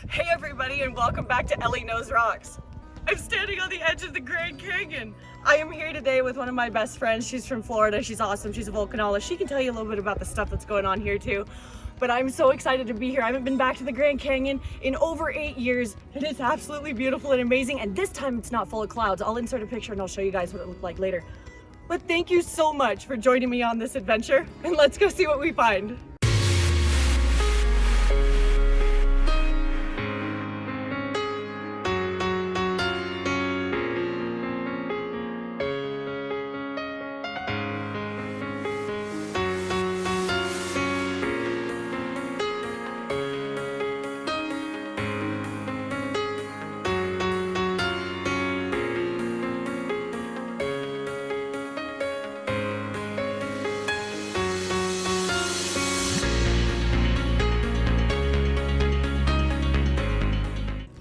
Hey everybody, and welcome back to Elley Knows Rocks. I'm standing on the edge of the Grand Canyon. I am here today with one of my best friends. She's from Florida. She's awesome. She's a volcanologist. She can tell you a little bit about the stuff that's going on here too. But I'm so excited to be here. I haven't been back to the Grand Canyon in over 8 years. It is absolutely beautiful and amazing. And this time it's not full of clouds. I'll insert a picture and I'll show you guys what it looked like later. But thank you so much for joining me on this adventure. And let's go see what we find.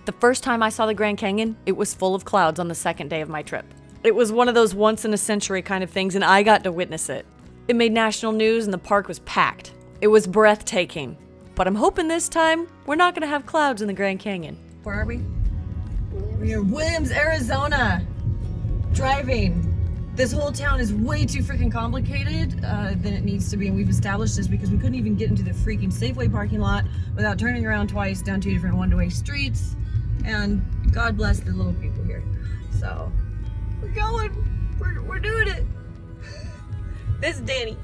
The first time I saw the Grand Canyon, it was full of clouds on the second day of my trip. It was one of those once-in-a-century kind of things, and I got to witness it. It made national news and the park was packed. It was breathtaking. But I'm hoping this time, we're not going to have clouds in the Grand Canyon. Where are we? We're in Williams, Arizona. Driving. This whole town is way too freaking complicated than it needs to be, and we've established this because we couldn't even get into the freaking Safeway parking lot without turning around twice down 2 different one-way streets. And God bless the little people here. So we're going. We're doing it. This is Danny.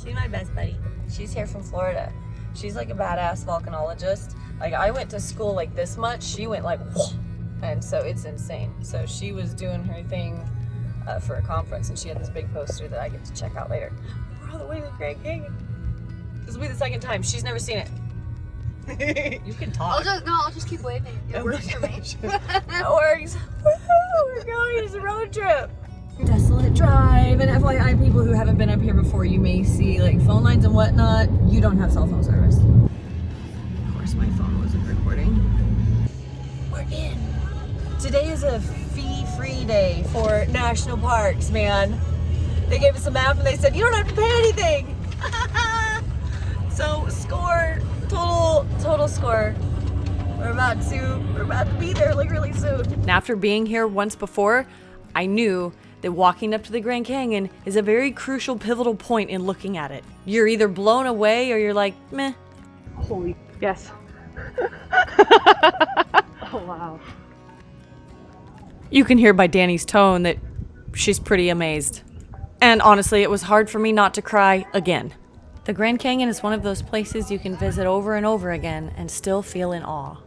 She's my best buddy. She's here from Florida. She's like a badass volcanologist. Like, I went to school like this much. She went like, whoa. And so it's insane. So she was doing her thing for a conference, and she had this big poster that I get to check out later. We're all the way to the Grand Canyon. This will be the second time. She's never seen it. You can talk. I'll just keep waving. It works for me. That works. We're going. It's a road trip. Desolate Drive. And FYI, people who haven't been up here before, you may see like phone lines and whatnot. You don't have cell phone service. Of course, my phone wasn't recording. We're in. Today is a fee-free day for national parks, man. They gave us a map and they said, you don't have to pay anything. So score. Total score. We're about to be there like really soon. And after being here once before, I knew that walking up to the Grand Canyon is a very crucial, pivotal point in looking at it. You're either blown away or you're like, meh. Holy, yes. Oh, wow. You can hear by Danny's tone that she's pretty amazed. And honestly, it was hard for me not to cry again. The Grand Canyon is one of those places you can visit over and over again and still feel in awe.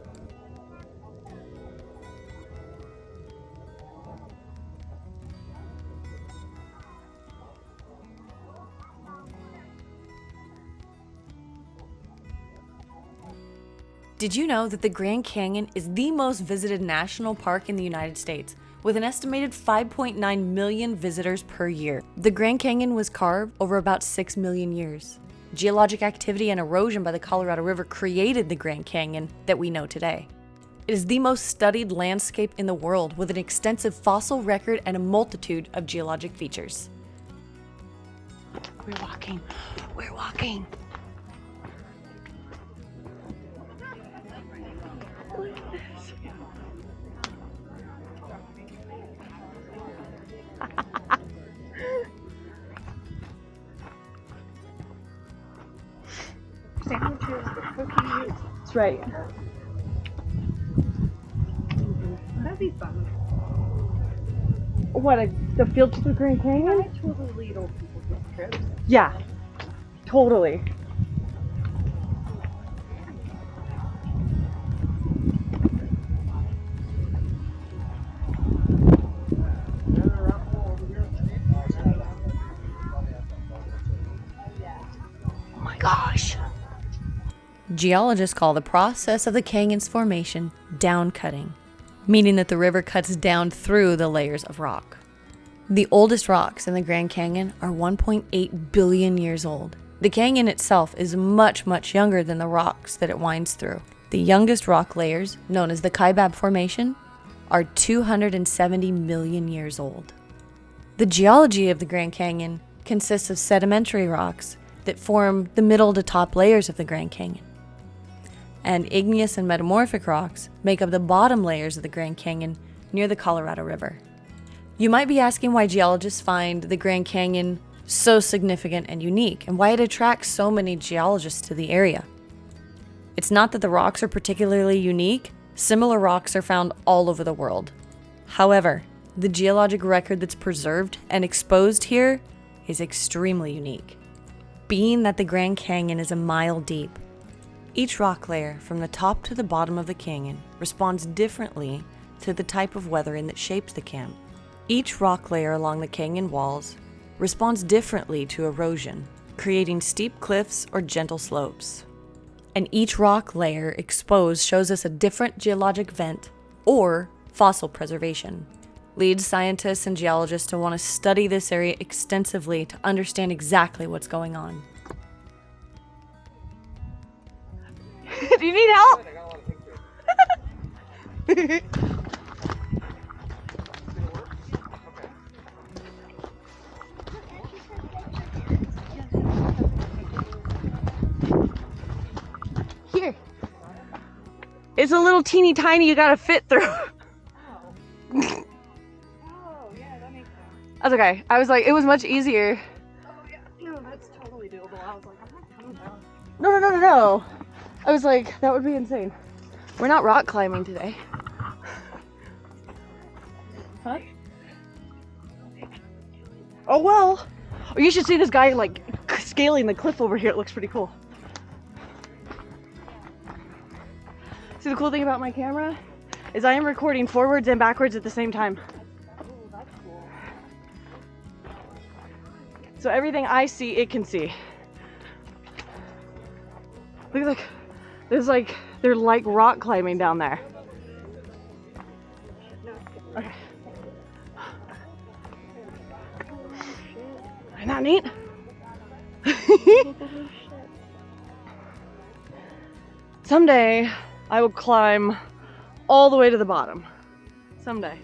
Did you know that the Grand Canyon is the most visited national park in the United States, with an estimated 5.9 million visitors per year? The Grand Canyon was carved over about 6 million years. Geologic activity and erosion by the Colorado River created the Grand Canyon that we know today. It is the most studied landscape in the world, with an extensive fossil record and a multitude of geologic features. We're walking. We're walking. That's right. That'd be fun. What, the field trip to the Grand Canyon? I totally lead old people to trips. Yeah, totally. Oh my gosh. Geologists call the process of the canyon's formation downcutting, meaning that the river cuts down through the layers of rock. The oldest rocks in the Grand Canyon are 1.8 billion years old. The canyon itself is much, much younger than the rocks that it winds through. The youngest rock layers, known as the Kaibab Formation, are 270 million years old. The geology of the Grand Canyon consists of sedimentary rocks that form the middle to top layers of the Grand Canyon. and igneous and metamorphic rocks make up the bottom layers of the Grand Canyon near the Colorado River. You might be asking why geologists find the Grand Canyon so significant and unique, and why it attracts so many geologists to the area. It's not that the rocks are particularly unique. Similar rocks are found all over the world. However, the geologic record that's preserved and exposed here is extremely unique, being that the Grand Canyon is a mile deep. Each rock layer from the top to the bottom of the canyon responds differently to the type of weathering that shapes the camp. Each rock layer along the canyon walls responds differently to erosion, creating steep cliffs or gentle slopes. And each rock layer exposed shows us a different geologic vent or fossil preservation. Leads scientists and geologists to want to study this area extensively to understand exactly what's going on. Do you need help? Here. It's a little teeny tiny you gotta fit through. Oh, yeah, that makes sense. That's okay. I was like, it was much easier. Oh, yeah. No, that's totally doable. I was like, I'm not coming down. No. I was like, that would be insane. We're not rock climbing today. Huh? Oh well. Oh, you should see this guy like scaling the cliff over here. It looks pretty cool. See, the cool thing about my camera is I am recording forwards and backwards at the same time. Oh, that's cool. So everything I see, it can see. Look, they're like rock climbing down there. Okay. Isn't that neat? Someday I will climb all the way to the bottom. Someday.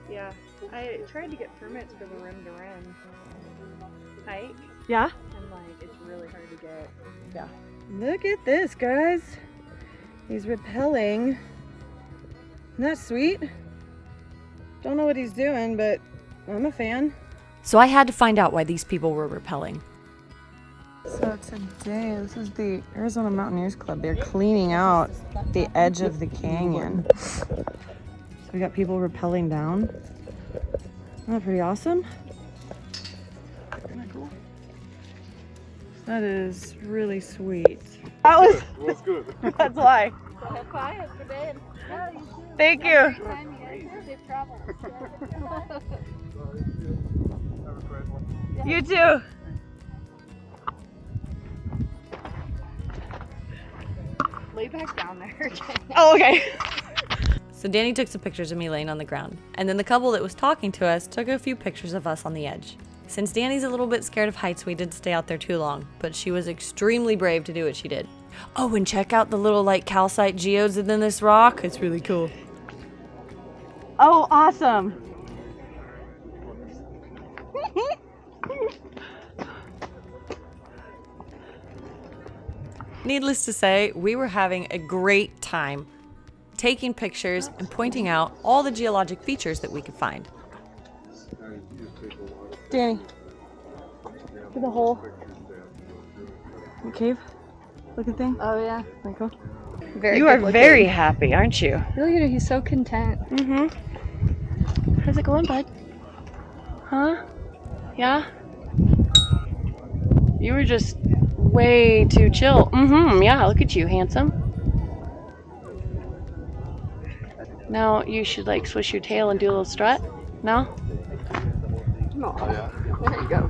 Yeah. I tried to get permits for the rim to rim hike, Yeah? and like it's really hard to get. Yeah. Look at this, guys. He's rappelling. Isn't that sweet? Don't know what he's doing, but I'm a fan. So I had to find out why these people were rappelling. So today, this is the Arizona Mountaineers Club. They're cleaning out the edge of the canyon. So we got people rappelling down. Isn't that pretty awesome? Isn't that cool? That is really sweet. That was good. That's why. Have quiet for bed. Yeah, you too. Thank you. Safe travel. You too. Lay back down there. Oh, okay. So Danny took some pictures of me laying on the ground, and then the couple that was talking to us took a few pictures of us on the edge. Since Danny's a little bit scared of heights, we didn't stay out there too long, but she was extremely brave to do what she did. Oh, and check out the little like calcite geodes within this rock. It's really cool. Oh, awesome. Needless to say, we were having a great time taking pictures and pointing out all the geologic features that we could find. Danny, to the hole. The cave looking thing. Oh yeah. Very cool. Very. You are very happy, aren't you? Look at him. He's so content. Mm-hmm. How's it going, bud? Huh? Yeah? You were just way too chill. Mm-hmm. Yeah, look at you, handsome. Now you should like swish your tail and do a little strut. No? No. There you go.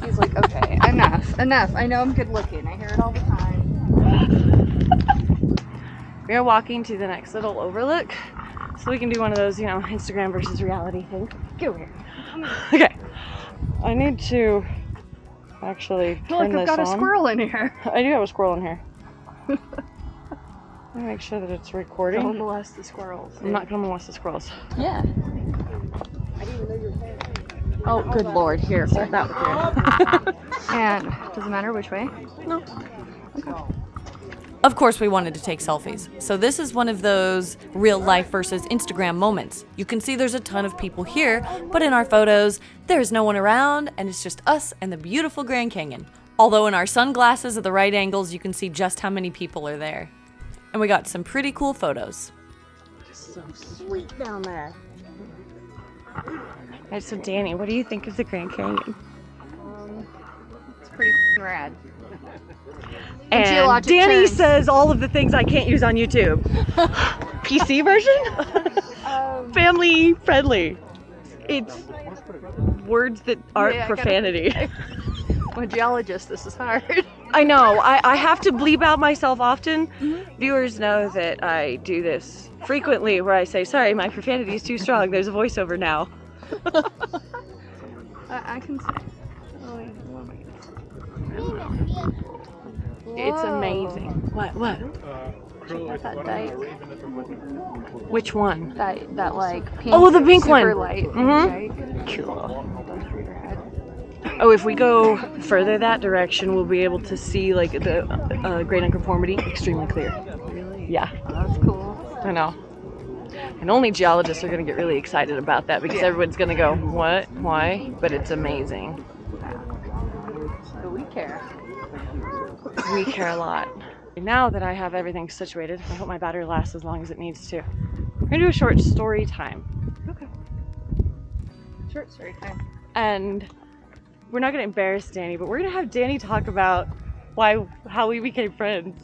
He's like, okay, enough. I know I'm good looking. I hear it all the time. We are walking to the next little overlook so we can do one of those, you know, Instagram versus reality things. Get over here. Okay. I need to actually turn Look, I've this got a on. squirrel in here. I do have a squirrel in here. Let me make sure that it's recording. Don't molest the squirrels. I'm not gonna molest the squirrels. Yeah. Oh, good lord. Here, hold that with you. And does it matter which way? No. Of course, we wanted to take selfies. So this is one of those real life versus Instagram moments. You can see there's a ton of people here, but in our photos, there's no one around and it's just us and the beautiful Grand Canyon. Although in our sunglasses at the right angles, you can see just how many people are there. And we got some pretty cool photos. So sweet down there. Alright, so Danny, what do you think of the Grand Canyon? It's pretty rad. And geologic Danny terms. says all of the things I can't use on YouTube. PC version? Family friendly. It's words that aren't Yeah, I gotta- profanity. I'm a geologist, this is hard. I know, I have to bleep out myself often. Viewers know that I do this frequently where I say, sorry, my profanity is too strong. There's a voiceover now. I can say. Oh, wait, what am I gonna say? It's Whoa. amazing. What? Check out that dike. Which one? That like pink. Oh, the pink super one. light pink Mhm. dike. Cool. Those trees are head. Oh, if we go further that direction, we'll be able to see like the Great Unconformity extremely clear. Really? Yeah, Oh, that's cool. I know. And only geologists are going to get really excited about that because everyone's going to go, what? Why? But it's amazing. But we care. We care a lot. Now that I have everything situated, I hope my battery lasts as long as it needs to. We're going to do a short story time. Okay. Short story time. And we're not going to embarrass Danny, but we're going to have Danny talk about how we became friends.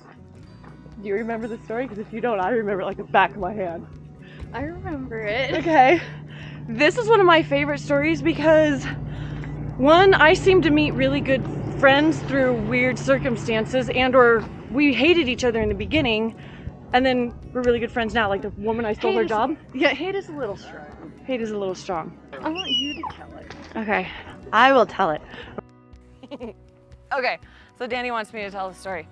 Do you remember the story? Because if you don't, I remember it like the back of my hand. I remember it. Okay. This is one of my favorite stories because, one, I seem to meet really good friends through weird circumstances or we hated each other in the beginning and then we're really good friends now. Like the woman I stole her job. Yeah, hate is a little strong. Hate is a little strong. I want you to tell it. Okay. I will tell it. Okay, so Danny wants me to tell the story.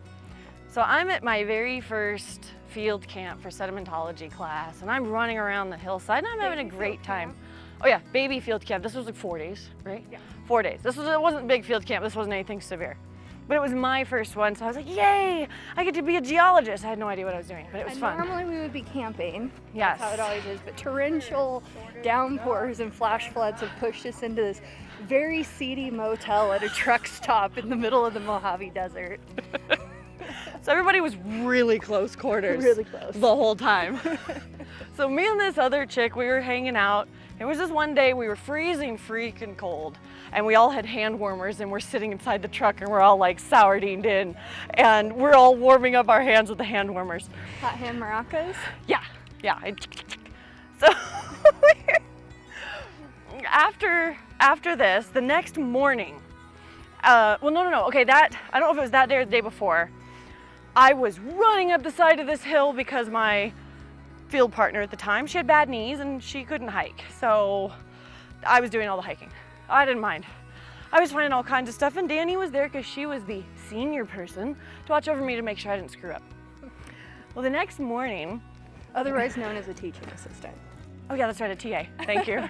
So I'm at my very first field camp for sedimentology class, and I'm running around the hillside, and I'm having a great time. Oh yeah, baby field camp. This was like 4 days, right? Yeah. 4 days. It wasn't a big field camp. This wasn't anything severe. But it was my first one, so I was like, yay, I get to be a geologist. I had no idea what I was doing, but it was fun. Normally we would be camping. Yes. That's how it always is. But torrential downpours and flash floods have pushed us into this very seedy motel at a truck stop in the middle of the Mojave Desert. So everybody was really close quarters. Really close. The whole time. So me and this other chick, we were hanging out. It was just one day we were freezing freaking cold and we all had hand warmers and we're sitting inside the truck and we're all like sourdined in and we're all warming up our hands with the hand warmers. Hot hand maracas. Yeah. So after this, the next morning, well, no. Okay, I don't know if it was that day or the day before. I was running up the side of this hill because my field partner at the time, she had bad knees and she couldn't hike. So I was doing all the hiking. I didn't mind. I was finding all kinds of stuff and Danny was there because she was the senior person to watch over me to make sure I didn't screw up. Well, the next morning, Otherwise known as a teaching assistant. oh yeah, that's right, a TA, thank you.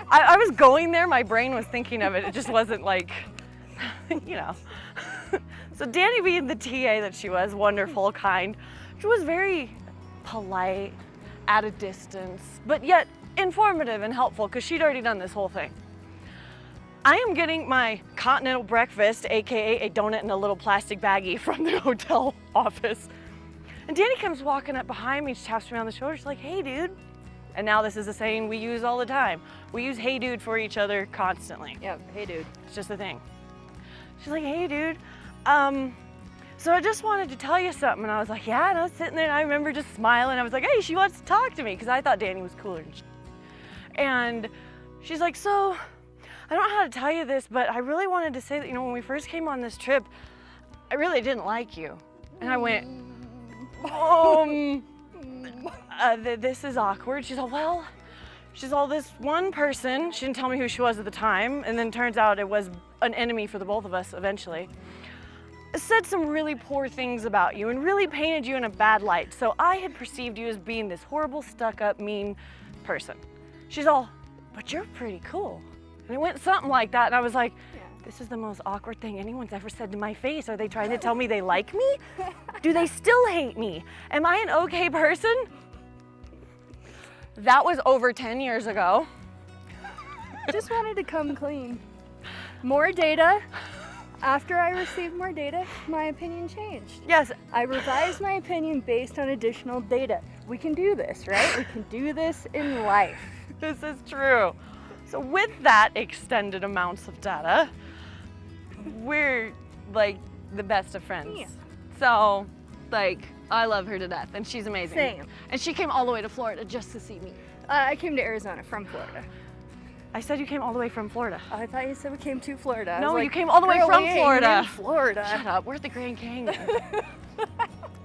I was going there, my brain was thinking of it, it just wasn't like, you know. So Danny being the TA that she was, wonderful, kind, she was very polite, at a distance, but yet informative and helpful because she'd already done this whole thing. I am getting my continental breakfast, AKA a donut in a little plastic baggie from the hotel office. And Danny comes walking up behind me, she taps me on the shoulder, she's like, hey dude. And now this is a saying we use all the time. We use hey dude for each other constantly. Yep, hey dude. It's just a thing. She's like, hey dude, so I just wanted to tell you something. And I was like, yeah, and I was sitting there and I remember just smiling. I was like, hey, she wants to talk to me because I thought Danny was cooler than she. And she's like, so I don't know how to tell you this, but I really wanted to say that, you know, when we first came on this trip, I really didn't like you. And I went, this is awkward. She's all, well, she's all, this one person, she didn't tell me who she was at the time, and then turns out it was an enemy for the both of us eventually, said some really poor things about you and really painted you in a bad light. So I had perceived you as being this horrible, stuck-up, mean person. She's all, but you're pretty cool. And it went something like that, and I was like, This is the most awkward thing anyone's ever said to my face. Are they trying to tell me they like me? Do they still hate me? Am I an okay person? That was over 10 years ago. Just wanted to come clean. More data. After I received more data, my opinion changed. Yes. I revised my opinion based on additional data. We can do this, right? We can do this in life. This is true. So with that extended amounts of data, we're like the best of friends. Yeah. So like, I love her to death and she's amazing. Same. And she came all the way to Florida just to see me. I came to Arizona from Florida. I said you came all the way from Florida. I thought you said we came to Florida. No, you came all the way from Florida. Florida. Shut up, we're at the Grand Canyon.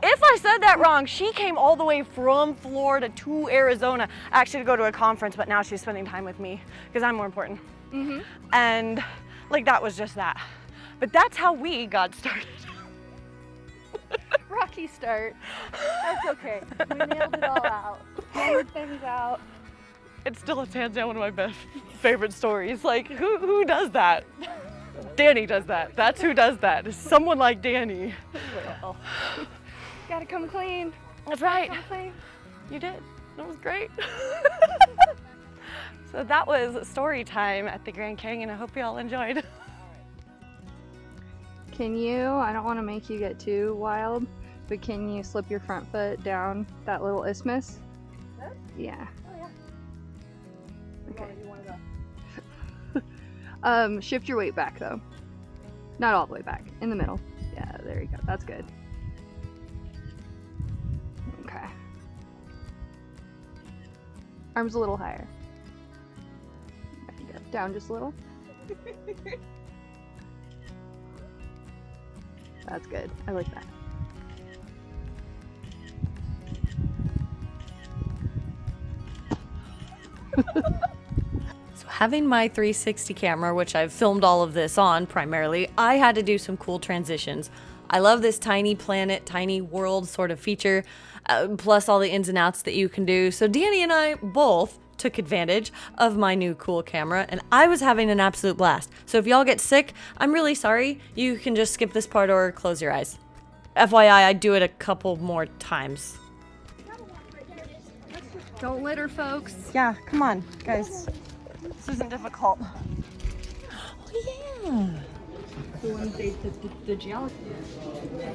If I said that wrong, she came all the way from Florida to Arizona, actually to go to a conference, but now she's spending time with me because I'm more important. Mm-hmm. And like that was just that. But that's how we got started. Rocky start. That's okay. We nailed it all out. Hammered things out. It's still hands down one of my best favorite stories. Like who does that? Danny does that. That's who does that. Is someone like Danny. Well, gotta come clean. That's right. Come clean. You did. That was great. So that was story time at the Grand Canyon. I hope you all enjoyed. Can you, I don't want to make you get too wild, but can you slip your front foot down that little isthmus? This? Yeah. Oh yeah. Okay. You want to go? Shift your weight back though. Not all the way back. In the middle. Yeah, there you go. That's good. Okay. Arms a little higher. There you go. Down just a little. That's good. I like that. So having my 360 camera, which I've filmed all of this on primarily, I had to do some cool transitions. I love this tiny planet, tiny world sort of feature, plus all the ins and outs that you can do. So Danny and I both took advantage of my new cool camera and I was having an absolute blast. So if y'all get sick, I'm really sorry. You can just skip this part or close your eyes. FYI, I'd do it a couple more times. Don't litter, folks. Yeah, come on, guys. This isn't difficult. Oh yeah. The geology.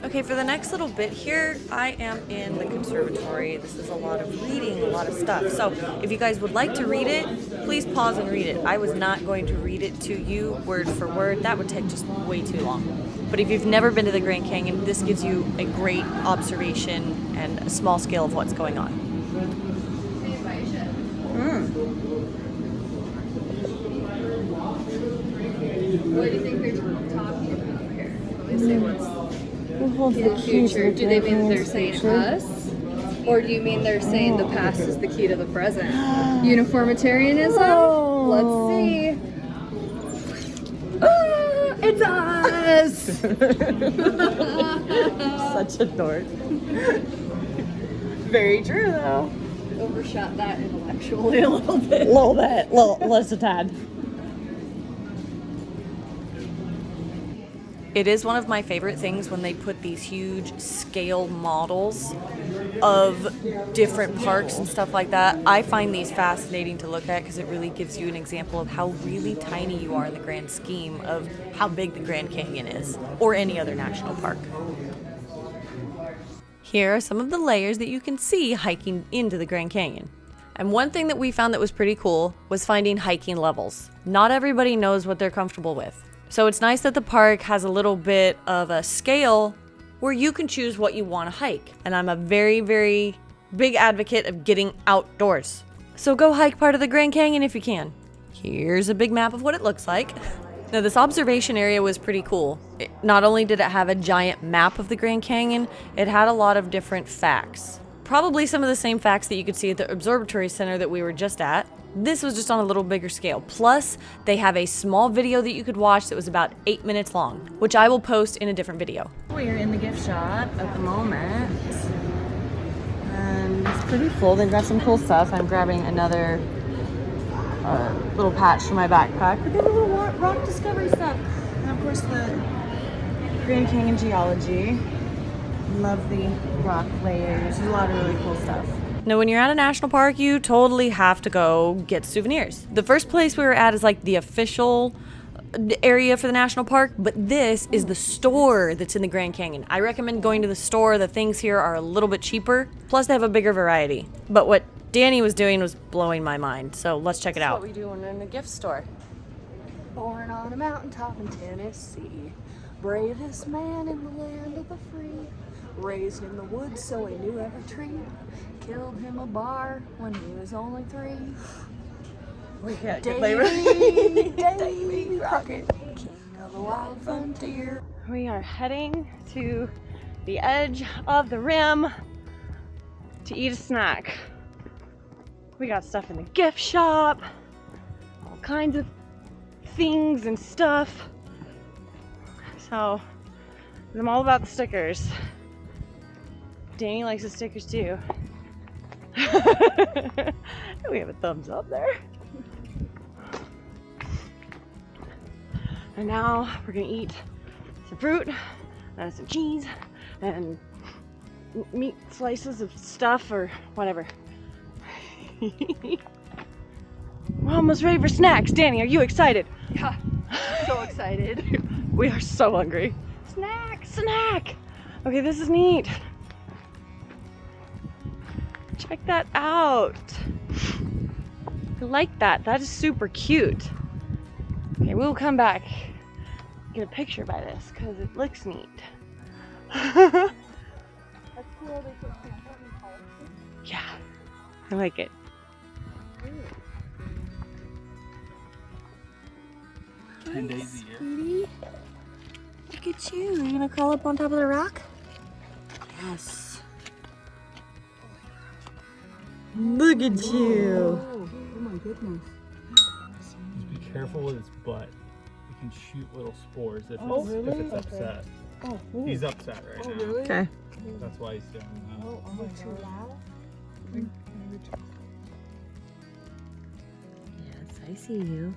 Okay, for the next little bit here, I am in the conservatory. This is a lot of reading, a lot of stuff. So if you guys would like to read it, please pause and read it. I was not going to read it to you word for word. That would take just way too long. But if you've never been to the Grand Canyon, this gives you a great observation and a small scale of what's going on. What do you think they're talking about here? When they say what's in the future, do they mean they're saying us? Or do you mean they're saying the past is the key to the present? Uniformitarianism? Let's see. It's us! Such a dork. Very true, though. Overshot that intellectually a little bit. A little bit, less a tad. It is one of my favorite things when they put these huge scale models of different parks and stuff like that. I find these fascinating to look at because it really gives you an example of how really tiny you are in the grand scheme of how big the Grand Canyon is, or any other national park. Here are some of the layers that you can see hiking into the Grand Canyon. And one thing that we found that was pretty cool was finding hiking levels. Not everybody knows what they're comfortable with. So it's nice that the park has a little bit of a scale where you can choose what you want to hike. And I'm a very, very big advocate of getting outdoors. So go hike part of the Grand Canyon if you can. Here's a big map of what it looks like. Now this observation area was pretty cool. Not only did it have a giant map of the Grand Canyon, it had a lot of different facts. Probably some of the same facts that you could see at the observatory center that we were just at. This was just on a little bigger scale. Plus, they have a small video that you could watch that was about 8 minutes long, which I will post in a different video. We're in the gift shop at the moment. And it's pretty full. They've got some cool stuff. I'm grabbing another little patch for my backpack. But they have a little rock discovery stuff. of course the Grand Canyon geology. Love the rock layers. There's a lot of really cool stuff. Now, when you're at a national park, you totally have to go get souvenirs. The first place we were at is like the official area for the national park, but this is the store that's in the Grand Canyon. I recommend going to the store. The things here are a little bit cheaper, plus they have a bigger variety. But what Danny was doing was blowing my mind, so let's check it out. What we doing in the gift store? Born on a mountaintop in Tennessee, bravest man in the land of the free. Raised in the woods so he knew every tree. Killed him a bar when he was only 3. We got Davy Crockett, king of the wild frontier. We are heading to the edge of the rim to eat a snack. We got stuff in the gift shop, all kinds of things and stuff. So I'm all about the stickers. Danny likes the stickers too. We have a thumbs up there. And now we're gonna eat some fruit and some cheese and meat slices of stuff or whatever. We're almost ready for snacks. Danny, are you excited? Yeah, so excited. We are so hungry. Snack, snack. Okay, this is neat. Check that out. I like that. That is super cute. Okay, we'll come back, get a picture by this because it looks neat. That's cool. They put some Yeah, I like it. $10 a year. Sweetie, look at you. Are you gonna crawl up on top of the rock? Yes. Look at you. Oh my goodness. Just be careful with his butt. He can shoot little spores if, Oh, it's, really? if it's upset. Oh, He's upset right now. really? Okay. That's why he's doing that. Oh, am I too loud? Yes, I see you.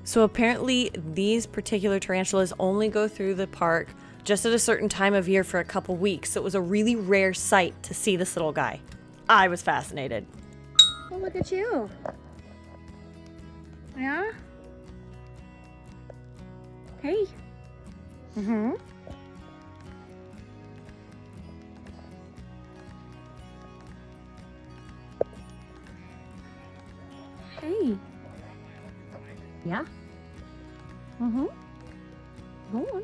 So apparently these particular tarantulas only go through the park just at a certain time of year for a couple weeks. So it was a really rare sight to see this little guy. I was fascinated. Oh, look at you. Yeah? Hey. Mm-hmm. Hey. Yeah? Mm-hmm. Go on.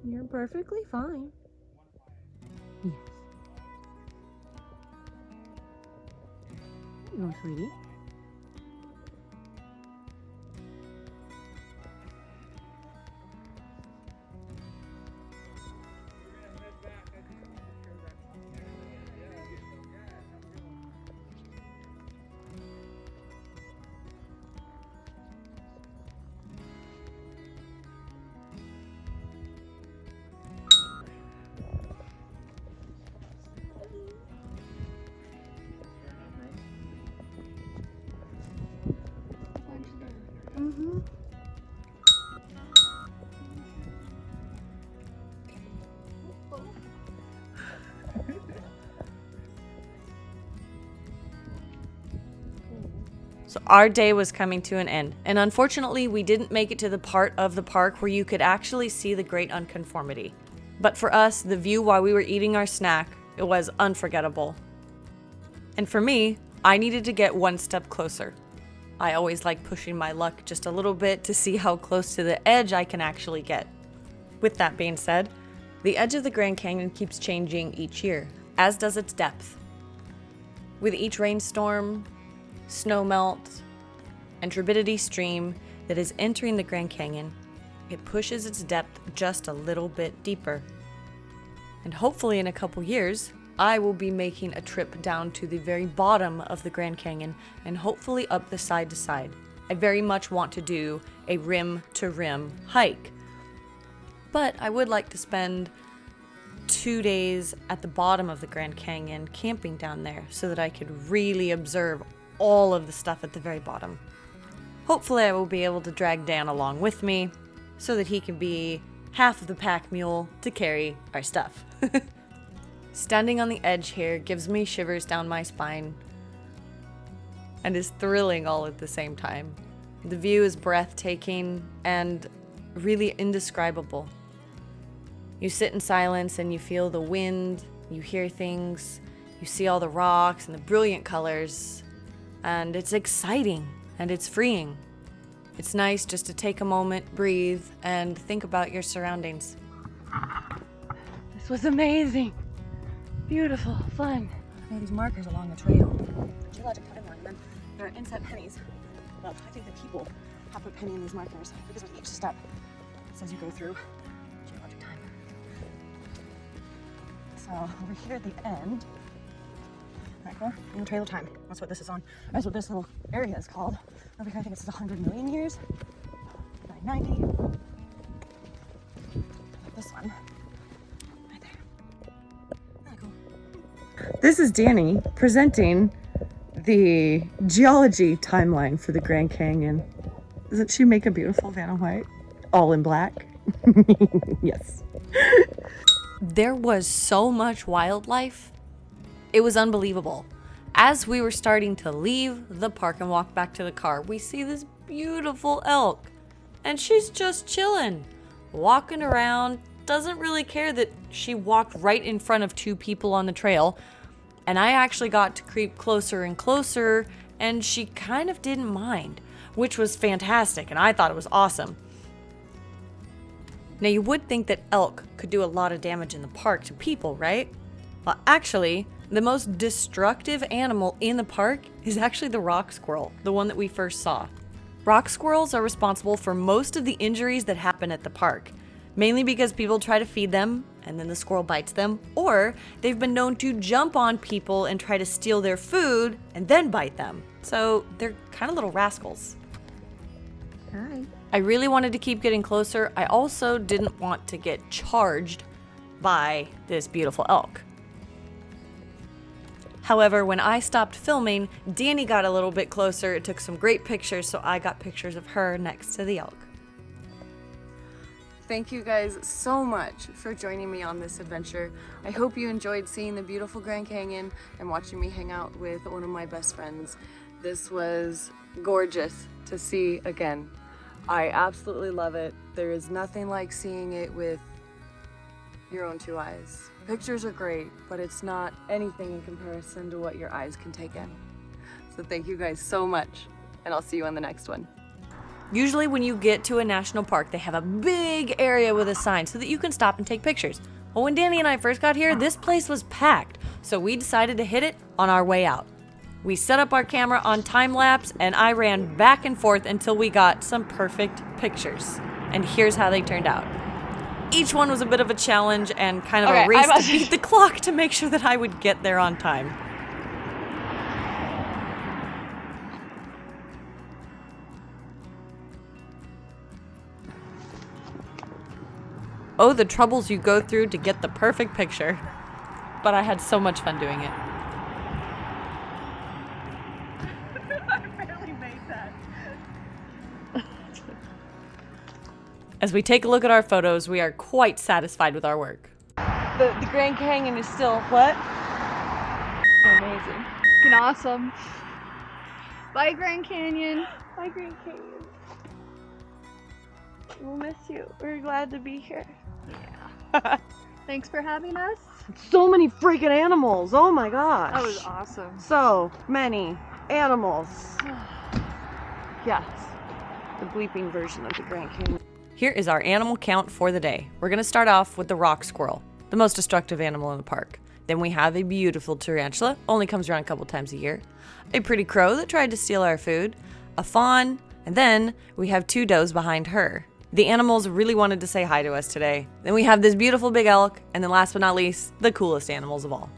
You're perfectly fine. Yes. No, sweetie. Mm-hmm. So our day was coming to an end, and unfortunately we didn't make it to the part of the park where you could actually see the Great Unconformity. But for us, the view while we were eating our snack, it was unforgettable. And for me, I needed to get one step closer. I always like pushing my luck just a little bit to see how close to the edge I can actually get. With that being said, the edge of the Grand Canyon keeps changing each year, as does its depth. With each rainstorm, snow melt, and turbidity stream that is entering the Grand Canyon, it pushes its depth just a little bit deeper. And hopefully in a couple years, I will be making a trip down to the very bottom of the Grand Canyon and hopefully up the side to side. I very much want to do a rim to rim hike. But I would like to spend 2 days at the bottom of the Grand Canyon camping down there so that I could really observe all of the stuff at the very bottom. Hopefully I will be able to drag Dan along with me so that he can be half of the pack mule to carry our stuff. Standing on the edge here gives me shivers down my spine and is thrilling all at the same time. The view is breathtaking and really indescribable. You sit in silence and you feel the wind, you hear things, you see all the rocks and the brilliant colors, and it's exciting and it's freeing. It's nice just to take a moment, breathe, and think about your surroundings. This was amazing. Beautiful, fun. There are these markers along the trail. The geologic timeline, and then there are inset pennies. Well, I think the people have put penny in these markers because with each step it says you go through geologic time. So over here at the end, right there, in the trail of time. That's what this is on. That's what this little area is called. Over here, I think it says 100 million years. 990. This one. Right there. Really cool. This is Danny presenting the geology timeline for the Grand Canyon. Doesn't she make a beautiful Vanna White? All in black? Yes. There was so much wildlife. It was unbelievable. As we were starting to leave the park and walk back to the car, we see this beautiful elk. And she's just chilling, walking around, doesn't really care that she walked right in front of two people on the trail. And I actually got to creep closer and closer, and she kind of didn't mind, which was fantastic, and I thought it was awesome. Now, you would think that elk could do a lot of damage in the park to people, right? Well, actually, the most destructive animal in the park is actually the rock squirrel, the one that we first saw. Rock squirrels are responsible for most of the injuries that happen at the park, mainly because people try to feed them and then the squirrel bites them, or they've been known to jump on people and try to steal their food and then bite them. So they're kind of little rascals. Hi. I really wanted to keep getting closer. I also didn't want to get charged by this beautiful elk. However, when I stopped filming, Danny got a little bit closer. It took some great pictures, so I got pictures of her next to the elk. Thank you guys so much for joining me on this adventure. I hope you enjoyed seeing the beautiful Grand Canyon and watching me hang out with one of my best friends. This was gorgeous to see again. I absolutely love it. There is nothing like seeing it with your own two eyes. Pictures are great, but it's not anything in comparison to what your eyes can take in. So thank you guys so much, and I'll see you on the next one. Usually when you get to a national park, they have a big area with a sign so that you can stop and take pictures. Well, when Danny and I first got here, this place was packed, so we decided to hit it on our way out. We set up our camera on time lapse, and I ran back and forth until we got some perfect pictures. And here's how they turned out. Each one was a bit of a challenge and kind of a race to beat the clock to make sure that I would get there on time. Oh, the troubles you go through to get the perfect picture. But I had so much fun doing it. I barely made that. As we take a look at our photos, we are quite satisfied with our work. The Grand Canyon is still what? Amazing. Fucking awesome. Bye, Grand Canyon. Hi, Grand Canyon. We'll miss you. We're glad to be here. Yeah. Thanks for having us. So many freaking animals. Oh my gosh. That was awesome. So many animals. Yes. The bleeping version of the Grand Canyon. Here is our animal count for the day. We're gonna start off with the rock squirrel, the most destructive animal in the park. Then we have a beautiful tarantula, only comes around a couple times a year. A pretty crow that tried to steal our food. A fawn, and then we have two does behind her. The animals really wanted to say hi to us today. Then we have this beautiful big elk, and then last but not least, the coolest animals of all.